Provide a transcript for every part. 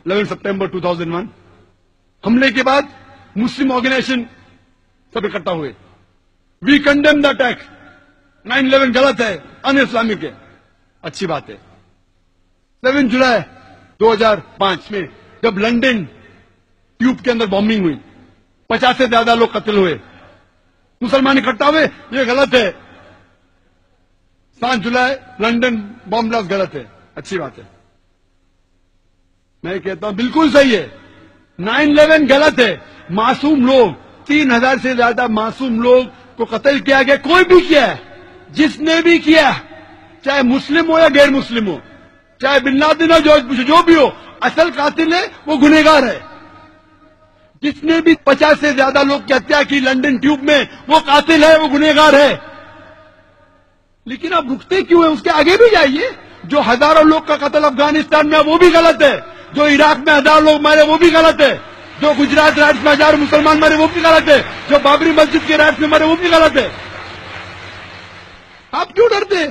11 सितंबर 2001 हमले के बाद मुस्लिम ऑर्गेनाइजेशन सब इकट्ठा हुए. We condemn the attack. 9/11 गलत है, अन इस्लामिक है. अच्छी बात है. 7 जुलाई 2005 में जब लंदन ट्यूब के अंदर बॉम्बिंग हुई, 50 से ज्यादा लोग कत्ल हुए, मुसलमान इकट्ठा हुए, ये गलत है. 7 जुलाई लंदन बॉम्ब ब्लास्ट गलत है. अच्छी बात है. मैं कहता हूं बिल्कुल सही है. 9/11 गलत है. मासूम लोग, 3000 से ज्यादा मासूम लोग को कत्ल किया गया. कोई भी किया है, जिसने भी किया, चाहे मुस्लिम हो या गैर मुस्लिम हो, चाहे बिन लादेन हो, जॉर्ज बुश, जो भी हो, असल कातिल है वो गुनहगार है. जिसने भी 50 से ज्यादा लोग की हत्या की लंदन ट्यूब में, वो कातिल है, वो गुनहगार है. लेकिन आप रुकते क्यों हैं? उसके आगे भी जाइए. जो हजारों लोग का कत्ल अफगानिस्तान में, वो भी गलत है. जो इराक में 1000 लोग मारे, वो भी गलत है. जो गुजरात राज्य में 1000 मुसलमान मरे, वो भी गलत है. जो बाबरी मस्जिद के राज्य में मरे, वो भी गलत है. आप क्यों डरते?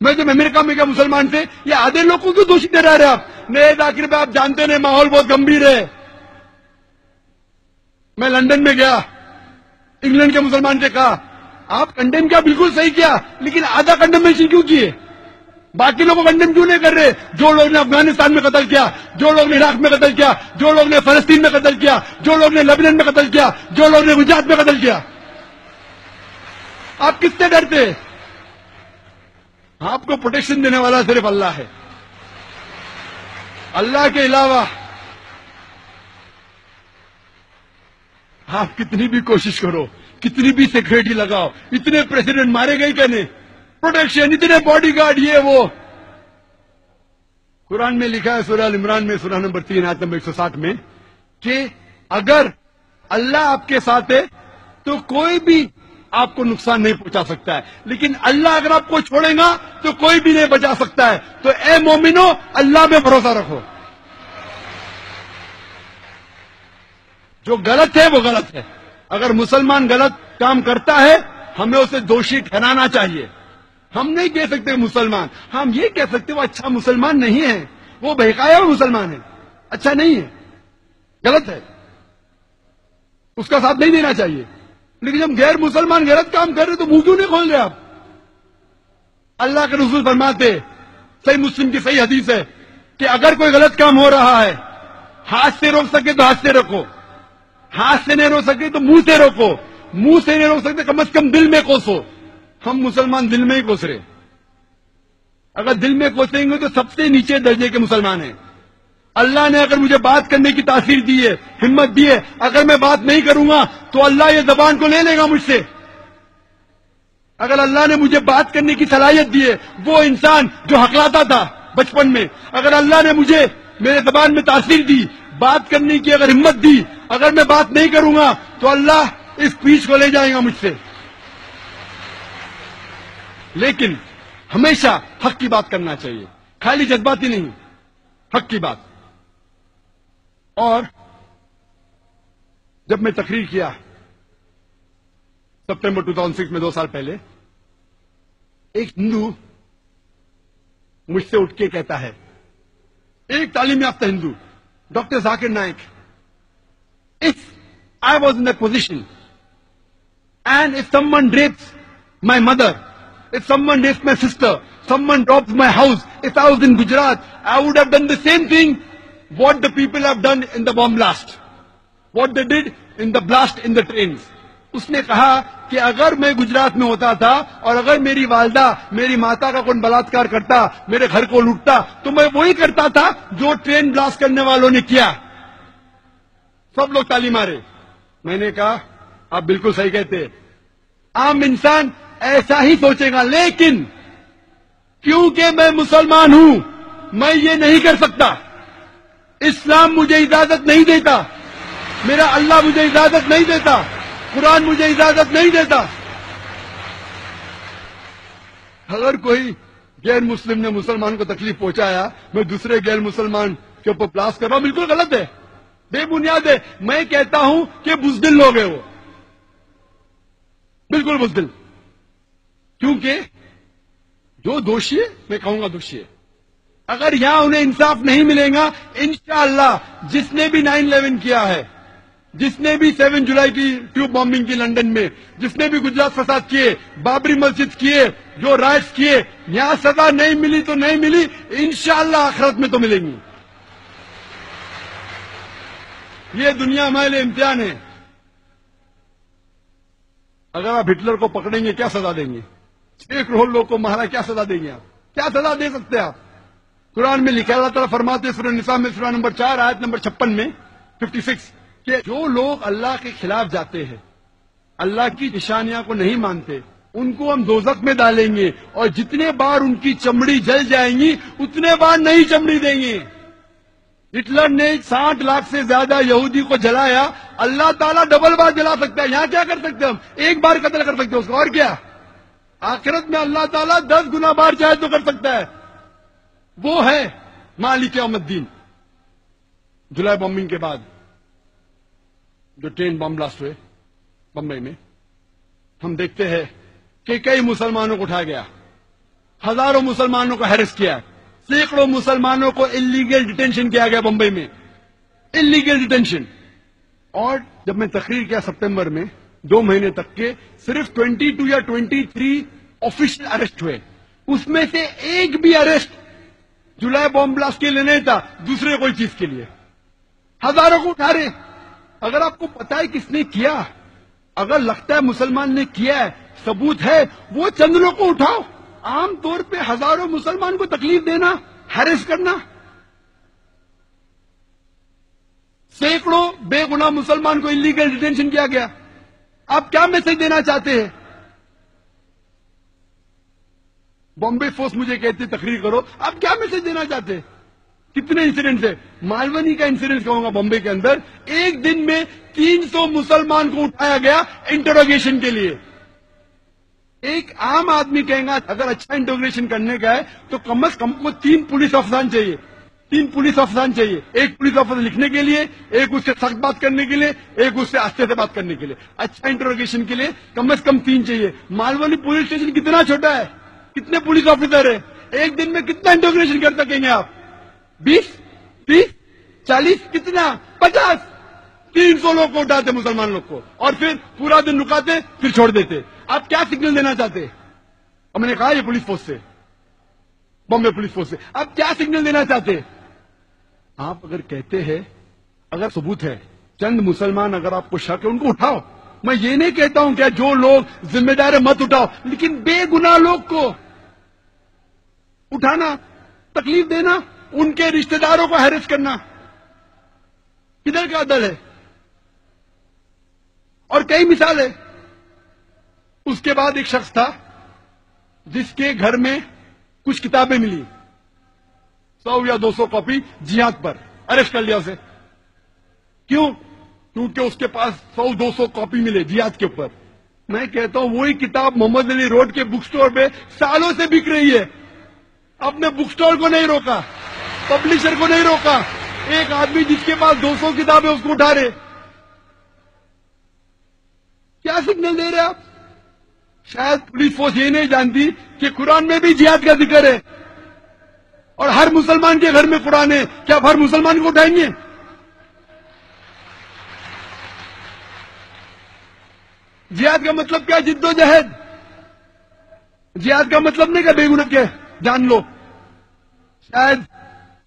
मैं जब अमेरिका में गया मुसलमान से, ये आधे लोग को क्यों दोषी ठहरा रहे आप? नहीं जाकिर भाई, आप जानते नहीं, माहौल बहुत गंभीर है. मैं लंदन में गया, इंग्लैंड के मुसलमान से कहा, आप कंडेम किया, बिल्कुल सही किया, लेकिन आधा कंडेमेशन क्यों किए? बाकी लोगों को कंडेम क्यों नहीं कर रहे? जो लोग ने अफगानिस्तान में कत्ल किया, जो लोग ने इराक में कत्ल किया, जो लोग ने फलस्तीन में कत्ल किया, जो लोग ने लेबनान में कत्ल किया, जो लोग ने गुजरात में कत्ल किया. आप किससे डरते? आपको प्रोटेक्शन देने वाला सिर्फ अल्लाह है. अल्लाह के अलावा आप कितनी भी कोशिश करो, कितनी भी सिक्योरिटी लगाओ, इतने प्रेसिडेंट मारे गए क्या नहीं, प्रोटेक्शन, इतने बॉडीगार्ड, ये वो. कुरान में लिखा है सूरह अल इमरान में, सूरह नंबर 3 आयत नंबर 160 में, कि अगर अल्लाह आपके साथ है तो कोई भी आपको नुकसान नहीं पहुंचा सकता है, लेकिन अल्लाह अगर आपको छोड़ेगा तो कोई भी नहीं बचा सकता है. तो ए मोमिनो, अल्लाह में भरोसा रखो. जो गलत है वो गलत है. अगर मुसलमान गलत काम करता है, हमें उसे दोषी ठहराना चाहिए. हम नहीं कह सकते मुसलमान, हम ये कह सकते वो अच्छा मुसलमान नहीं है, वो बहकाया हुआ मुसलमान है, अच्छा नहीं है, गलत है, उसका साथ नहीं देना चाहिए. लेकिन जब गैर मुसलमान गलत काम कर रहे तो मुंह क्यों नहीं खोल रहे आप? अल्लाह के रसूल फरमाते, सही मुस्लिम की सही हदीस है, कि अगर कोई गलत काम हो रहा है, हाथ से रोक सके तो हाथ से रोको, हाथ से नहीं रोक सके तो मुंह से रोको, मुंह से नहीं रोक सकते कम से कम दिल में कोसो. हम मुसलमान दिल में ही कोस रहे. अगर दिल में कोसेंगे तो सबसे नीचे दर्जे के मुसलमान हैं. अल्लाह ने अगर मुझे बात करने की तासीर दी है, हिम्मत दी है, अगर मैं बात नहीं करूंगा तो अल्लाह ये जबान को ले लेगा मुझसे. अगर अल्लाह ने मुझे बात करने की सलाहियत दी है, वो इंसान जो हकलाता था बचपन में, अगर अल्लाह ने मुझे मेरे जबान में तासीर दी, बात करने की अगर हिम्मत दी, अगर मैं बात नहीं करूंगा तो अल्लाह इस पीछ को ले जाएगा मुझसे. लेकिन हमेशा हक की बात करना चाहिए, खाली जज्बाती नहीं, हक की बात. और जब मैं तकरीर किया सितंबर 2006 में, 2 साल पहले, एक हिंदू मुझसे उठ के कहता है, एक तालीम याफ्ता Hindu, doctor Zakir Naik, if I was in that position and if someone rapes my mother, if someone rapes my sister, someone robs my house, if I was in Gujarat, I would have done the same thing what the people have done in the bomb blast, what they did in the blast in the trains. उसने कहा कि अगर मैं गुजरात में होता था और अगर मेरी वालदा, मेरी माता का कोई बलात्कार करता, मेरे घर को लूटता, तो मैं वही करता था जो ट्रेन ब्लास्ट करने वालों ने किया. सब लोग ताली मारे. मैंने कहा आप बिल्कुल सही कहते, आम इंसान ऐसा ही सोचेगा, लेकिन क्योंकि मैं मुसलमान हूं, मैं ये नहीं कर सकता. इस्लाम मुझे इजाजत नहीं देता, मेरा अल्लाह मुझे इजाजत नहीं देता, कुरान मुझे इजाजत नहीं देता. अगर कोई गैर मुस्लिम ने मुसलमान को तकलीफ पहुंचाया, मैं दूसरे गैर मुसलमान के ऊपर ब्लास्ट कर रहा हूं, बिल्कुल गलत है, बेबुनियाद है. मैं कहता हूं कि बुज़दिल लोग हैं वो, बिल्कुल बुज़दिल. क्योंकि जो दोषी है, मैं कहूंगा दोषी है, اگر یہاں انہیں انصاف نہیں ملے گا، انشاءاللہ جس نے بھی 9/11 کیا ہے، جس نے بھی 7 جولائی کی ٹیوب بامبنگ کی لندن میں، جس نے بھی گجرات فساد کیے، بابری مسجد کیے، جو رائٹس کیے، یہاں سزا نہیں ملی تو نہیں ملی، انشاءاللہ آخرت میں تو ملیں گی. یہ دنیا ہمارے لیے امتحان ہے. اگر آپ ہٹلر کو پکڑیں گے کیا سزا دیں گے؟ 6 کروڑ لوگ کو مارا، کیا سزا دیں گے آپ؟ کیا سزا دے سکتے آپ؟ قرآن میں لکھا، اللہ تعالیٰ فرماتے سورہ نساء میں سورہ نمبر 4 آیت نمبر 56 میں 56 کہ جو لوگ اللہ کے خلاف جاتے ہیں، اللہ کی نشانیاں کو نہیں مانتے، ان کو ہم دوزخ میں ڈالیں گے، اور جتنے بار ان کی چمڑی جل جائیں گی اتنے بار نئی چمڑی دیں گے. ہٹلر نے 60 لاکھ سے زیادہ یہودی کو جلایا، اللہ تعالیٰ ڈبل بار جلا سکتا ہے. یہاں کیا کر سکتے ہم؟ ایک بار قتل کر سکتے ہیں اس کو، اور کیا؟ آخرت میں اللہ تعالیٰ 10 گنا بار چاہے تو کر سکتا ہے. وہ ہے مالک یوم الدین. جولائی بمبنگ کے بعد جو ٹرین بم بلاسٹ ہوئے بمبئی میں، ہم دیکھتے ہیں کہ کئی مسلمانوں کو اٹھایا گیا، ہزاروں مسلمانوں کو ہیرس کیا، سینکڑوں مسلمانوں کو انلیگل ڈیٹینشن کیا گیا بمبئی میں، انلیگل ڈیٹینشن. اور جب میں تقریر کیا سپتمبر میں 2 مہینے تک کے، صرف 22 یا 23 آفیشل اریسٹ ہوئے، اس میں سے ایک بھی اریسٹ جولائی بم بلاسٹ کے لیے نہیں تھا، دوسرے کوئی چیز کے لیے. ہزاروں کو اٹھا رہے. اگر آپ کو پتا ہے کس نے کیا، اگر لگتا ہے مسلمان نے کیا ہے، ثبوت ہے، وہ چند لوگ کو اٹھاؤ. عام طور پہ ہزاروں مسلمان کو تکلیف دینا، ہیرس کرنا، سینکڑوں بے گناہ مسلمان کو انلیگل ڈیٹینشن کیا گیا. آپ کیا میسج دینا چاہتے ہیں؟ بامبے فورس مجھے کہتے تقریر کرو، آپ کیا میسج دینا چاہتے ہیں؟ کتنے انسیڈنٹس ہے؟ مالونی کا انسیڈنٹ کہوں گا بمبے کے اندر، ایک دن میں 300 مسلمان کو اٹھایا گیا انٹروگیشن کے لیے. ایک عام آدمی کہیں گا اگر اچھا انٹروگیشن کرنے کا ہے تو کم از کم کو 3 پولیس افسران چاہیے، 3 پولیس افسران چاہیے. ایک پولیس افسر لکھنے کے لیے، ایک اس سے سخت بات کرنے کے لیے، ایک اس سے آہستہ سے بات کرنے کے لیے. اچھا انٹروگیشن کے لیے کم از کم 3 چاہیے. مالونی پولیس اسٹیشن کتنا چھوٹا ہے، کتنے پولیس آفیسر ہیں، ایک دن میں کتنا انٹروگیشن کر سکیں گے آپ؟ 20 30 40 کتنا 50 300 لوگ کو اٹھاتے مسلمان لوگ کو، اور پھر پورا دن رکاتے پھر چھوڑ دیتے. آپ کیا سگنل دینا چاہتے؟ اور میں نے کہا یہ پولیس فورس سے، بامبے پولیس فورس سے آپ کیا سگنل دینا چاہتے؟ آپ اگر کہتے ہیں، اگر ثبوت ہے، چند مسلمان اگر آپ کو شک ہے ان کو اٹھاؤ. میں یہ نہیں کہتا ہوں کہ جو لوگ ذمہ دار ہے مت اٹھاؤ، لیکن بے گناہ لوگ کو اٹھانا، تکلیف دینا، ان کے رشتہ داروں کو ہیرس کرنا، کدھر کا عدل ہے؟ اور کئی مثال ہے. اس کے بعد ایک شخص تھا جس کے گھر میں کچھ کتابیں ملی، 100 یا 200 کاپی جہاد پر، اریسٹ کر لیا اسے. کیوں؟ کیونکہ اس کے پاس 100-200 کاپی ملے جہاد کے اوپر. میں کہتا ہوں وہی کتاب محمد علی روڈ کے بک سٹور پہ سالوں سے بک رہی ہے. آپ نے بک سٹور کو نہیں روکا، پبلشر کو نہیں روکا، ایک آدمی جس کے پاس 200 کتابیں اس کو اٹھا رہے. کیا سگنل دے رہے آپ؟ شاید پولیس فورس یہ نہیں جانتی کہ قرآن میں بھی جہاد کا ذکر ہے، اور ہر مسلمان کے گھر میں قرآن ہے. کیا آپ ہر مسلمان کو اٹھائیں گے؟ جہاد کا مطلب کیا؟ جد و جہد. جہاد کا مطلب نہیں کہ بے گناہ کے جان لو. شاید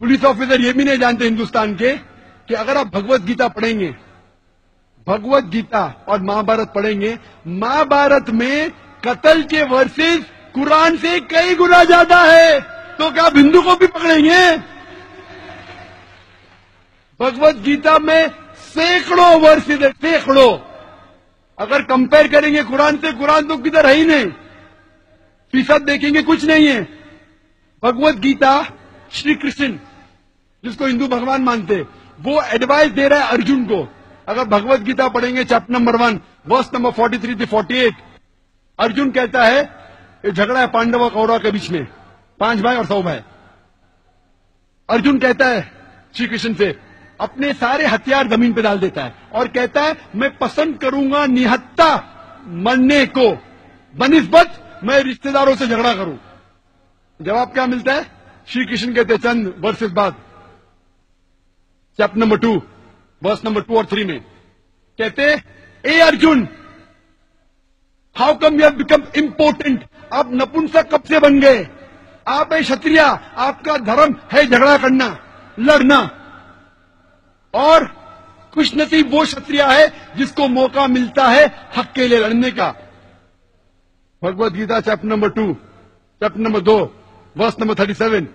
پولیس آفیسر یہ بھی نہیں جانتے ہندوستان کے کہ اگر آپ بھگوت گیتا پڑھیں گے، بھگوت گیتا اور مہا بھارت پڑھیں گے، مہا بھارت میں قتل کے ورسز قرآن سے کئی گنا زیادہ ہے. تو کیا آپ ہندو کو بھی پکڑیں گے؟ بھگوت گیتا میں سینکڑوں ورسز ہے، سینکڑوں. اگر کمپیئر کریں گے قرآن سے، قرآن تو کدھر ہے ہی نہیں، فیصد دیکھیں گے کچھ نہیں ہے. بھگوت گیتا شری کرشن جس کو ہندو بھگوان مانتے، وہ ایڈوائز دے رہا ہے ارجن کو. اگر بھگوت گیتا پڑھیں گے چیپٹر نمبر 1 ورس نمبر 43 سے 48، ارجن کہتا ہے یہ جھگڑا ہے پانڈو اور کوروا کے بیچ میں، 5 بھائی اور 100 بھائی. ارجن کہتا ہے شری کرشن سے، اپنے سارے ہتھیار زمین پہ ڈال دیتا ہے اور کہتا ہے میں پسند کروں گا نہتا مرنے کو بنسبت میں رشتہ داروں سے جھگڑا کروں. جواب کیا ملتا ہے؟ श्री कृष्ण कहते चंद वर्सेस बाद, चैप्टर नंबर 2 वर्स नंबर 2 और 3 में कहते, ए Arjun, how come you have become important? आप नपुंसक कब से बन गए? आप है क्षत्रिय, आपका धर्म है झगड़ा करना, लड़ना, और खुशनसीब वो क्षत्रिय है जिसको मौका मिलता है हक के लिए लड़ने का। Bhagwat Gita chapter number 2 chapter number 2 verse number 37।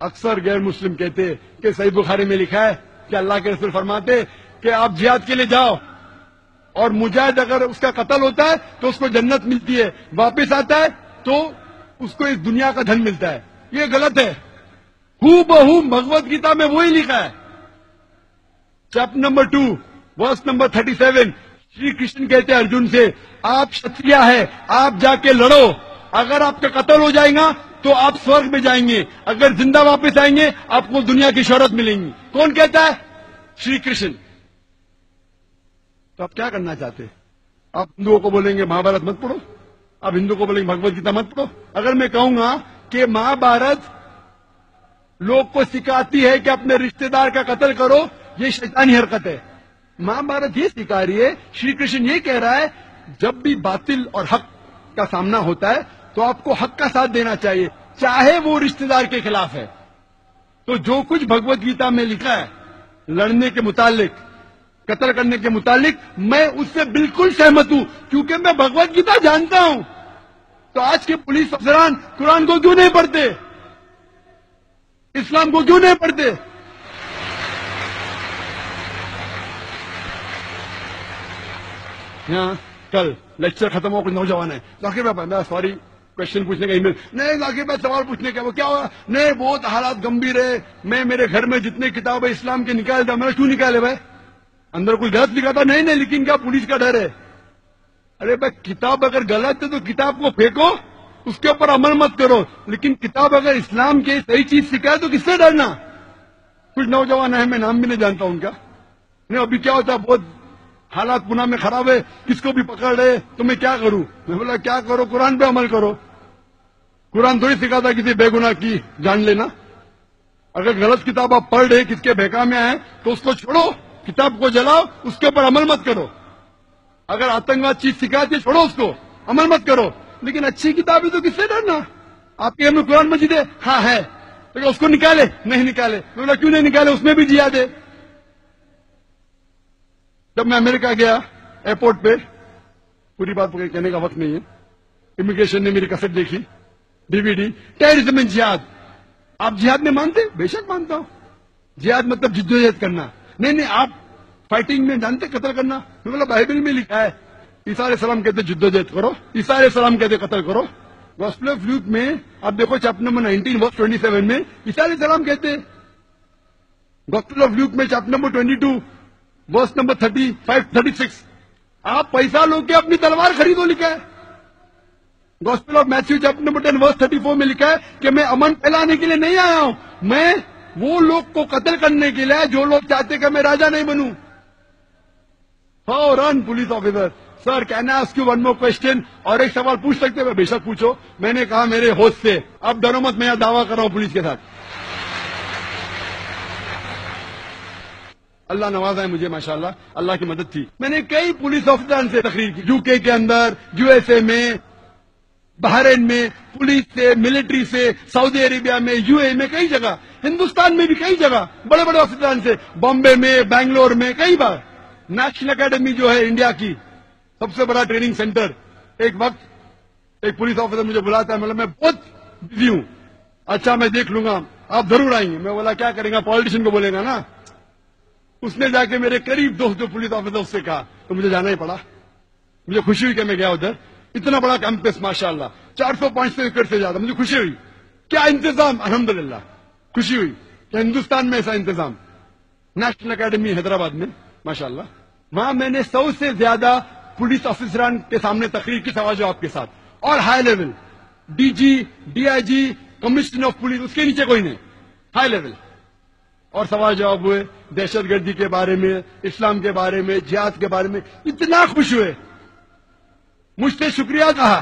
अक्सर गैर मुस्लिम कहते कि सही बुखारी में लिखा है कि अल्लाह के रसूल फरमाते कि आप जिहाद के लिए जाओ, और मुजाहिद अगर उसका कत्ल होता है तो उसको जन्नत मिलती है, वापस आता है तो उसको इस दुनिया का धन मिलता है। ये गलत है। हूबहू भगवत गीता में वही लिखा है। Chapter number 2 verse number 37 Shri Krishna कहते हैं अर्जुन से, आप क्षत्रिय है, आप जाके लड़ो, अगर आपका कत्ल हो जाएगा तो आप स्वर्ग में जाएंगे, अगर जिंदा वापस आएंगे आपको दुनिया की शोहरत मिलेंगी। कौन कहता है? श्री कृष्ण। तो आप क्या करना चाहते हैं? आप हिंदुओं को बोलेंगे महाभारत मत पढ़ो, आप हिंदुओं को बोलेंगे भगवत गीता मत पढ़ो। अगर मैं कहूंगा कि महाभारत लोग को सिखाती है कि अपने रिश्तेदार का कत्ल करो, ये शैतानी हरकत है। महाभारत ये सिखा रही है, श्री कृष्ण ये कह रहा है, जब भी बातिल और हक का सामना होता है तो आपको हक का साथ देना चाहिए, चाहे वो रिश्तेदार के खिलाफ है। तो जो कुछ भगवत गीता में लिखा है लड़ने के मुतालिक, कत्ल करने के मुतालिक, मैं उससे बिल्कुल सहमत हूं, क्योंकि मैं भगवत गीता जानता हूं। तो आज के पुलिस अफसरान कुरान को क्यों नहीं पढ़ते? इस्लाम को क्यों नहीं पढ़ते? यहाँ कल लेक्चर खत्म हो, कुछ नौजवान है, जाकिर भाई मैं सॉरी क्वेश्चन पूछने का ईमेल नहीं, जाकिर भाई सवाल पूछने का, वो क्या हुआ? नहीं बहुत हालात गंभीर है, मैं मेरे घर में जितने किताब है इस्लाम के निकाल दिया। मैंने क्यों निकाले भाई? अंदर कोई गलत लिखा था? नहीं नहीं, लेकिन क्या पुलिस का डर है? अरे भाई किताब अगर गलत है तो किताब को फेंको, उसके ऊपर अमल मत करो, लेकिन किताब अगर इस्लाम की सही चीज सिखाए तो किससे डरना? कुछ नौजवान है, मैं नाम भी नहीं जानता उनका, नहीं अभी क्या होता, बहुत हालात पुणे में खराब है, किसको भी पकड़ रहे, तो मैं क्या करूं? मैं बोला क्या करो, कुरान पे अमल करो। कुरान थोड़ी सिखाता किसी बेगुनाह की जान लेना। अगर गलत किताब आप पढ़ रहे, किसके बेका में आए, तो उसको छोड़ो, किताब को जलाओ, उसके ऊपर अमल मत करो। अगर आतंकवाद चीज सिखाती है, छोड़ो उसको, अमल मत करो। लेकिन अच्छी किताब है तो किससे डरना? आपके घर में कुरान मजीद है? हाँ है, तो उसको निकाले? नहीं निकाले। बोला क्यों नहीं निकाले? उसमें भी जिहाद है। जब मैं अमेरिका गया एयरपोर्ट पे, पूरी बात कहने का वक्त नहीं है, इमिग्रेशन ने मेरी कैसेट देखी, डीवीडी, टेररिज्म एंड जिहाद। आप जिहाद में मानते? बेशक मानता हूं। जिहाद मतलब जिद्दोजहद करना। नहीं नहीं, आप फाइटिंग में जानते कत्ल करना? मैं बोला बाइबल में लिखा है, ईसा अलैहिस्सलाम कहते जिद्दोजहद करो, ईसा अलैहिस्सलाम कहते कत्ल करो। गॉस्पेल ऑफ ल्यूक में आप देखो चैप्टर नंबर 19 वर्स 27 में ईसा अलैहिस्सलाम कहते। गॉस्पेल ऑफ ल्यूक में चैप्टर नंबर 22 वर्स नंबर 35-36 आप पैसा लो के अपनी तलवार खरीदो लिखा है। Gospel of Matthew chapter number 10 verse 34 में लिखा है कि मैं अमन फैलाने के लिए नहीं आया हूं, मैं वो लोग को कत्ल करने के लिए जो लोग चाहते कि मैं राजा नहीं बनूं। फौरन police officer, sir can I ask you one more question? और एक सवाल पूछ सकते हैं? बेशक पूछो। मैंने कहा मेरे होश से, अब डरो मत, मैं यहां दावा कर रहा हूं पुलिस के साथ। अल्लाह नवाजा है मुझे माशाल्लाह, अल्लाह की मदद थी। मैंने कई पुलिस ऑफिसर से तकरीर की, यूके के अंदर, यूएसए में, बहरीन में, पुलिस से, मिलिट्री से, सऊदी अरेबिया में, यूए में, कई जगह, हिंदुस्तान में भी कई जगह बड़े बड़े ऑफिसर से, बॉम्बे में, बैंगलोर में, कई बार। नेशनल अकेडमी जो है इंडिया की सबसे बड़ा ट्रेनिंग सेंटर, एक वक्त एक पुलिस ऑफिसर मुझे बुलाता है, मतलब मैं बहुत बिजी हूं, अच्छा मैं देख लूंगा, आप जरूर आएंगे। मैं बोला क्या करेंगे, पॉलिटिशियन को बोलेगा ना। उसने जाके मेरे करीब दोस्त जो पुलिस ऑफिसर उससे कहा, तो मुझे जाना ही पड़ा। मुझे खुशी हुई कि मैं गया उधर, इतना बड़ा कैंपस माशाल्लाह, 400-500 एकड़ से ज्यादा, मुझे खुशी हुई। क्या इंतजाम, अल्हम्दुलिल्लाह, खुशी हुई कि हिंदुस्तान में ऐसा इंतजाम। नेशनल अकेडमी हैदराबाद में माशाल्लाह, वहां मैंने 100 से ज्यादा पुलिस ऑफिसरान के सामने तकरीर की, सवाल जवाब के साथ, और high level DG, DIG, commissioner of police, उसके नीचे कोई नहीं, हाई लेवल, और सवाल जवाब हुए दहशतगर्दी के बारे में, इस्लाम के बारे में, जिहाद के बारे में। इतना खुश हुए, मुझसे शुक्रिया कहा